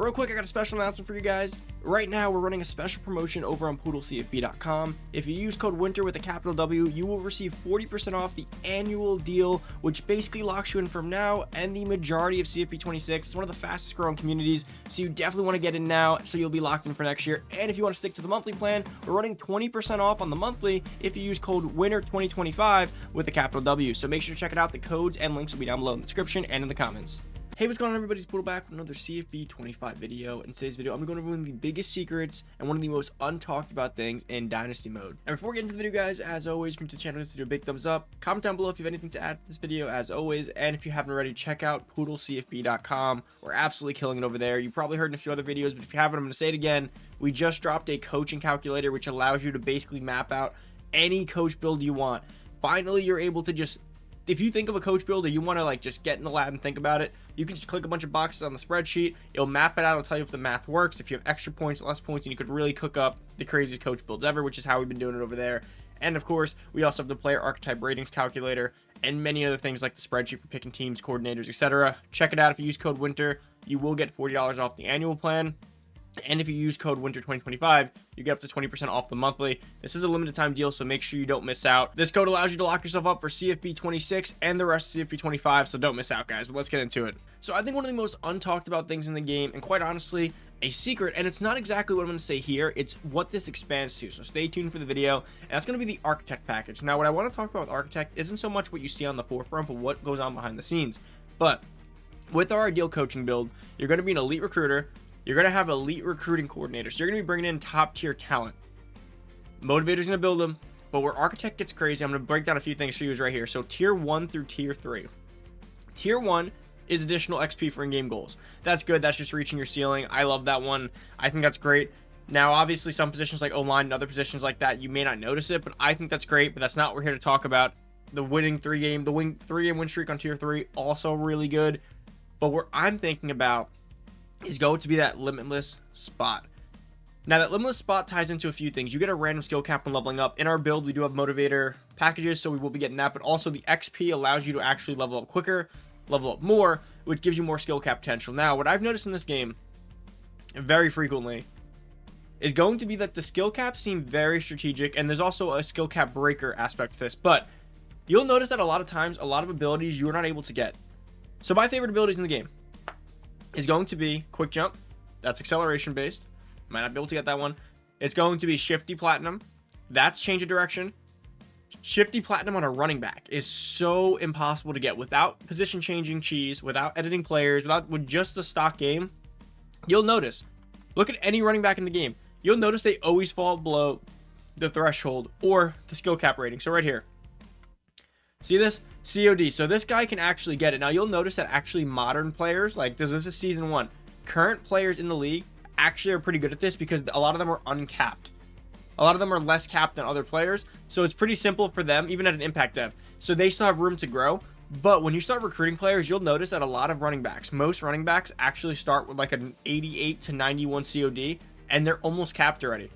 real quick, I got a special announcement for you guys. Right now, we're running a special promotion over on poodlecfb.com. If you use code WINTER with a capital W, you will receive 40% off the annual deal, which basically locks you in from now and the majority of CFB 26. It's one of the fastest growing communities, so you definitely want to get in now so you'll be locked in for next year. And if you want to stick to the monthly plan, we're running 20% off on the monthly if you use code WINTER2025 with a capital W. So make sure to check it out. The codes and links will be down below in the description and in the comments. Hey, what's going on, everybody? It's Poodle back with another CFB 25 video. In today's video, I'm going to ruin the biggest secrets and one of the most untalked about things in Dynasty mode. And before we get into the video, guys, as always, from the channel, to do a big thumbs up. Comment down below if you have anything to add to this video, as always. And if you haven't already, check out poodlecfb.com. We're absolutely killing it over there. You probably heard in a few other videos, but if you haven't, I'm going to say it again. We just dropped a coaching calculator, which allows you to basically map out any coach build you want. Finally, you're able to just, if you think of a coach build or you want to like just get in the lab and think about it, you can just click a bunch of boxes on the spreadsheet. It'll map it out. It'll tell you if the math works, if you have extra points, less points, and you could really cook up the craziest coach builds ever, which is how we've been doing it over there. And of course, we also have the player archetype ratings calculator and many other things like the spreadsheet for picking teams, coordinators, etc. Check it out. If you use code WINTER, you will get $40 off the annual plan. And if you use code WINTER2025, you get up to 20% off the monthly. This is a limited time deal, so make sure you don't miss out. This code allows you to lock yourself up for CFB 26 and the rest of CFB 25, so don't miss out, guys. But let's get into it. So I think one of the most untalked about things in the game, and quite honestly, a secret, and it's not exactly what I'm going to say here, it's what this expands to. So stay tuned for the video, and that's going to be the Architect package. Now, what I want to talk about with Architect isn't so much what you see on the forefront, but what goes on behind the scenes. But with our ideal coaching build, you're going to be an elite recruiter. You're going to have elite recruiting coordinators. So you're going to be bringing in top tier talent. Motivator's going to build them. But where Architect gets crazy, I'm going to break down a few things for you right here. So tier 1 through tier 3. Tier 1 is additional XP for in-game goals. That's good. That's just reaching your ceiling. I love that one. I think that's great. Now, obviously, some positions like O-line and other positions like that, you may not notice it, but I think that's great. But that's not what we're here to talk about. The winning three-game win streak on tier 3, also really good. But what I'm thinking about is going to be that limitless spot. Now, that limitless spot ties into a few things. You get a random skill cap when leveling up. In our build, we do have motivator packages, so we will be getting that, but also the XP allows you to actually level up quicker, level up more, which gives you more skill cap potential. Now, what I've noticed in this game very frequently is going to be that the skill caps seem very strategic, and there's also a skill cap breaker aspect to this, but you'll notice that a lot of times, a lot of abilities you're not able to get. So my favorite abilities in the game is going to be quick jump. That's acceleration based. Might not be able to get that one. It's going to be shifty platinum. That's change of direction. Shifty platinum on a running back is so impossible to get without position changing cheese, without editing players, with just the stock game. You'll notice, look at any running back in the game. You'll notice they always fall below the threshold or the skill cap rating. So right here, see this? COD. So this guy can actually get it. Now you'll notice that actually modern players, like this is season 1, current players in the league actually are pretty good at this because a lot of them are uncapped. A lot of them are less capped than other players. So it's pretty simple for them, even at an impact dev. So they still have room to grow. But when you start recruiting players, you'll notice that a lot of running backs, most running backs actually start with like an 88 to 91 COD, and they're almost capped already.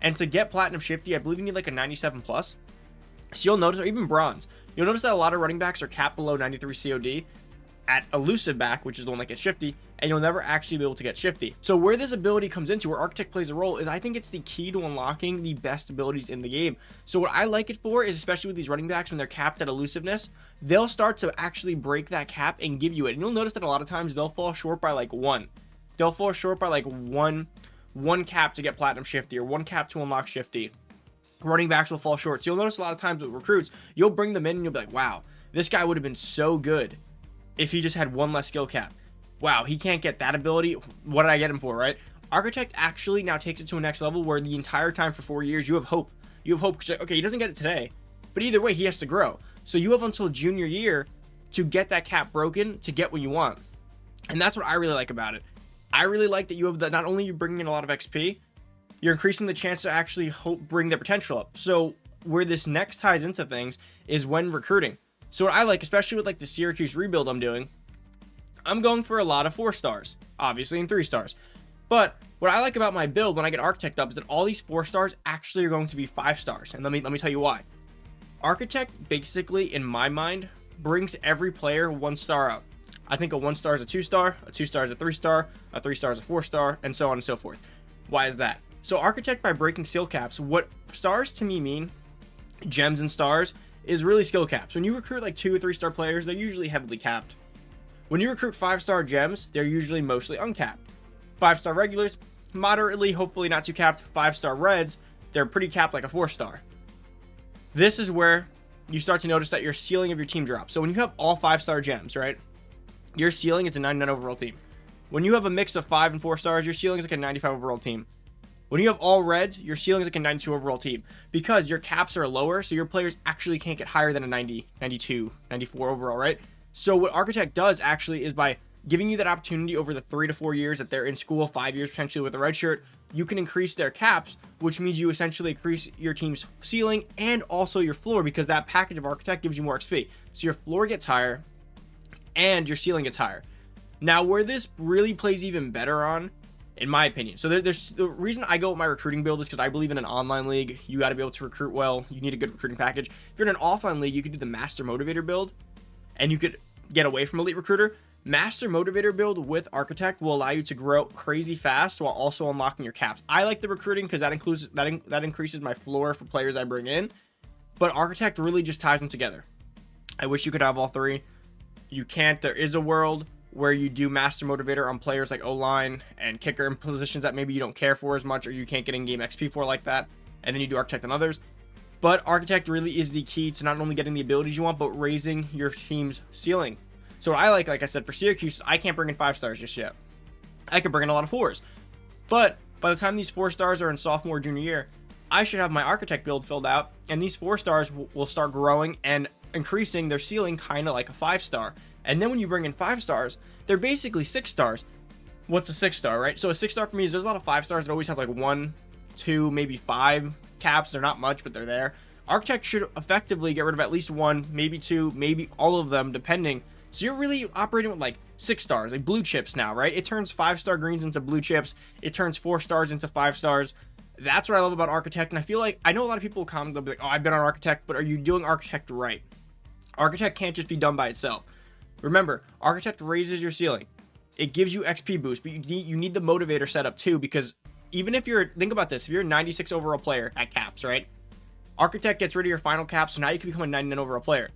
And to get platinum shifty, I believe you need like a 97 plus. So you'll notice, or even bronze, you'll notice that a lot of running backs are capped below 93 COD at elusive back, which is the one that gets shifty, and you'll never actually be able to get shifty. So where this ability comes into, where Architect plays a role, is I think it's the key to unlocking the best abilities in the game. So what I like it for is, especially with these running backs, when they're capped at elusiveness, they'll start to actually break that cap and give you it. And you'll notice that a lot of times they'll fall short by like one. They'll fall short by like one cap to get platinum shifty, or one cap to unlock shifty. Running backs will fall short. So you'll notice a lot of times with recruits, you'll bring them in and you'll be like, wow, this guy would have been so good if he just had one less skill cap. Wow, he can't get that ability. What did I get him for, right? Architect actually now takes it to a next level where the entire time for 4 years, you have hope. You have hope because, okay, he doesn't get it today, but either way, he has to grow. So you have until junior year to get that cap broken, to get what you want. And that's what I really like about it. I really like that you have that, not only you bringing in a lot of XP, you're increasing the chance to actually bring their potential up. So where this next ties into things is when recruiting. So what I like, especially with like the Syracuse rebuild I'm doing, I'm going for a lot of 4 stars, obviously, and 3 stars. But what I like about my build when I get Architect up is that all these 4 stars actually are going to be 5 stars. And let me tell you why. Architect basically, in my mind, brings every player 1 star up. I think a 1-star is a 2-star, a 2-star is a 3-star, a 3-star is a 4-star, and so on and so forth. Why is that? So Architect, by breaking skill caps, what stars to me mean, gems and stars, is really skill caps. When you recruit like 2 or 3-star players, they're usually heavily capped. When you recruit 5-star gems, they're usually mostly uncapped. 5-star regulars, moderately, hopefully not too capped. 5-star reds, they're pretty capped like a 4-star. This is where you start to notice that your ceiling of your team drops. So when you have all 5-star gems, right, your ceiling is a 99 overall team. When you have a mix of 5 and 4 stars, your ceiling is like a 95 overall team. When you have all reds, your ceiling is like a 92 overall team, because your caps are lower, so your players actually can't get higher than a 90, 92, 94 overall, right? So what Architect does actually is, by giving you that opportunity over the 3 to 4 years that they're in school, 5 years potentially with a red shirt, you can increase their caps, which means you essentially increase your team's ceiling and also your floor, because that package of Architect gives you more XP. So your floor gets higher and your ceiling gets higher. Now, where this really plays even better on, in my opinion, so there's the reason I go with my recruiting build is because I believe in an online league, you got to be able to recruit well. You need a good recruiting package. If you're in an offline league, you could do the Master Motivator build, and you could get away from Elite Recruiter. Master Motivator build with Architect will allow you to grow crazy fast while also unlocking your caps. I like the recruiting because that increases my floor for players I bring in, but Architect really just ties them together. I wish you could have all 3. You can't. There is a world where you do Master Motivator on players like O-line and kicker in positions that maybe you don't care for as much, or you can't get in-game XP for like that, and then you do Architect on others. But Architect really is the key to not only getting the abilities you want, but raising your team's ceiling. So what I like I said, for Syracuse, I can't bring in 5 stars just yet. I can bring in a lot of 4s. But by the time these 4 stars are in sophomore, junior year, I should have my Architect build filled out, and these 4 stars will start growing and increasing their ceiling kind of like a 5-star. And then when you bring in 5 stars, they're basically 6 stars. What's a 6-star, right? So a 6-star for me is, there's a lot of 5 stars that always have like 1, 2, maybe 5 caps. They're not much, but they're there. Architect should effectively get rid of at least 1, maybe 2, maybe all of them, depending. So you're really operating with like 6 stars, like blue chips now, right? It turns 5-star greens into blue chips. It turns 4 stars into 5 stars. That's what I love about Architect. And I feel like, I know a lot of people will comment, they'll be like, oh, I've been on Architect, but are you doing Architect right? Architect can't just be done by itself. Remember, Architect raises your ceiling. It gives you XP boost, but you need the motivator setup too, because even if you're, think about this, if you're a 96 overall player at caps, right? Architect gets rid of your final cap, so now you can become a 99 overall player.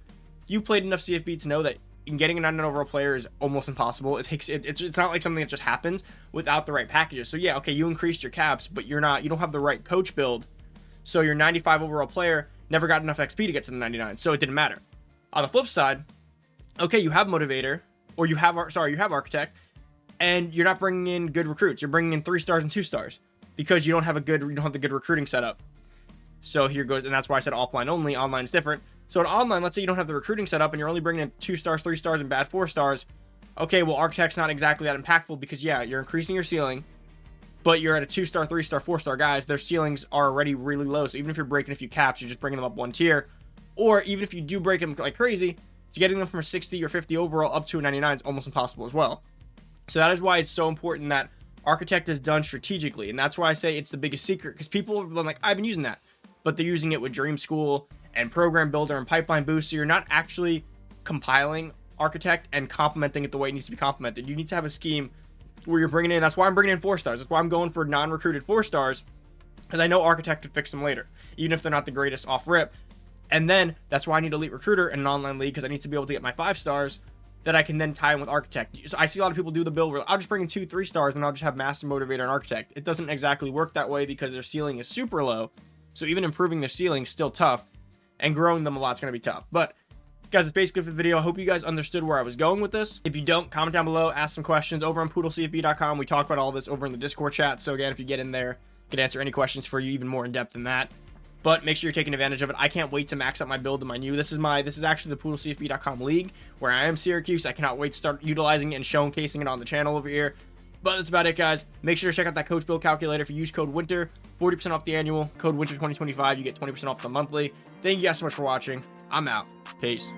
You've played enough CFB to know that getting a 99 overall player is almost impossible. It's not like something that just happens without the right packages. So yeah, okay, you increased your caps, but you don't have the right coach build. So your 95 overall player never got enough XP to get to the 99, so it didn't matter. On the flip side, okay, you have motivator, or you have Architect, and you're not bringing in good recruits. You're bringing in 3 stars and 2 stars because you don't have the good recruiting setup. So here goes, and that's why I said offline only. Online is different. So in online, let's say you don't have the recruiting setup and you're only bringing in 2 stars, 3 stars, and bad 4 stars. Okay, well, Architect's not exactly that impactful because, yeah, you're increasing your ceiling, but you're at a 2-star, 3-star, 4-star guys. Their ceilings are already really low. So even if you're breaking a few caps, you're just bringing them up 1 tier. Or even if you do break them like crazy, getting them from a 60 or 50 overall up to a 99 is almost impossible as well. So that is why it's so important that Architect is done strategically. And that's why I say it's the biggest secret, because people have been like, I've been using that, but they're using it with Dream School and Program Builder and Pipeline Boost. So you're not actually compiling Architect and complementing it the way it needs to be complemented. You need to have a scheme where you're bringing in, that's why I'm bringing in 4 stars. That's why I'm going for non-recruited 4 stars, because I know Architect could fix them later, even if they're not the greatest off rip. And then that's why I need Elite Recruiter in an online league, because I need to be able to get my 5 stars that I can then tie in with Architect. So I see a lot of people do the build where I'll just bring in 2, 3 stars and I'll just have Master Motivator and Architect. It doesn't exactly work that way because their ceiling is super low. So even improving their ceiling is still tough, and growing them a lot is going to be tough. But guys, it's basically for the video. I hope you guys understood where I was going with this. If you don't, comment down below, ask some questions over on poodlecfb.com. We talk about all this over in the Discord chat. So again, if you get in there, I can answer any questions for you even more in depth than that. But make sure you're taking advantage of it. I can't wait to max out my build and my new. This is actually the poodlecfb.com league where I am Syracuse. I cannot wait to start utilizing it and showcasing it on the channel over here. But that's about it, guys. Make sure to check out that coach build calculator. If you use code WINTER, 40% off the annual. Code WINTER2025, you get 20% off the monthly. Thank you guys so much for watching. I'm out. Peace.